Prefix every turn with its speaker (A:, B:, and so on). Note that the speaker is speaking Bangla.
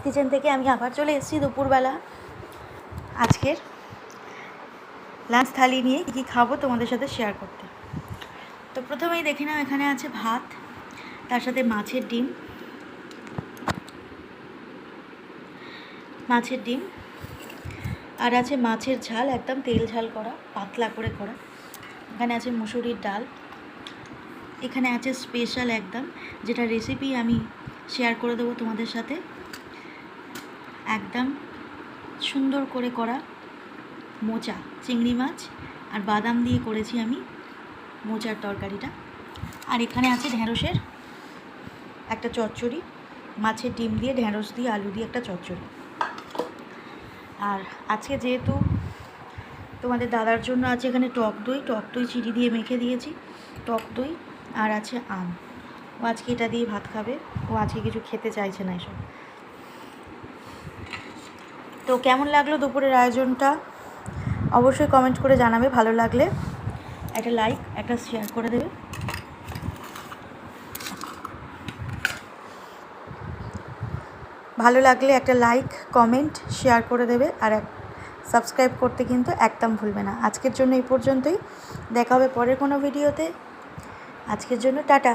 A: কিচেন থেকে আমি আবার চলে এসেছি দুপুরবেলা আজকের লাঞ্চ থালি নিয়ে কী খাবো তোমাদের সাথে শেয়ার করতে। তো প্রথমেই দেখে নাও, এখানে আছে ভাত, তার সাথে মাছের ডিম আর আছে মাছের ঝাল, একদম তেল ঝাল করা, পাতলা করে করা। এখানে আছে মুসুরির ডাল, এখানে আছে স্পেশাল একদম, যেটা রেসিপি আমি শেয়ার করে দেবো তোমাদের সাথে, একদম সুন্দর করে করা মোচা, চিংড়ি মাছ আর বাদাম দিয়ে করেছি আমি মোচার তরকারিটা। আর এখানে আছে ঢ্যাঁড়সের একটা চচ্চড়ি, মাছের ডিম দিয়ে, ঢ্যাঁড়স দিয়ে, আলু দিয়ে একটা চচ্চড়ি। আর আজকে যেহেতু তোমাদের দাদার জন্য আছে এখানে টক দই চিনি দিয়ে মেখে দিয়েছি, টক দই, আর আছে আম। ও আজকে এটা দিয়ে ভাত খাবে, ও আজকে কিছু খেতে চাইছে না এসব। তো কেমন লাগলো দুপুরের আয়োজনটা অবশ্যই কমেন্ট করে জানাবে। ভালো লাগলে একটা লাইক, একটা শেয়ার করে দেবে। ভালো লাগলে একটা লাইক, কমেন্ট, শেয়ার করে দেবে, আর সাবস্ক্রাইব করতে কিন্তু একদম ভুলবে না। আজকের জন্য এই পর্যন্তই, দেখা হবে পরের কোনো ভিডিওতে। আজকের জন্য টাটা।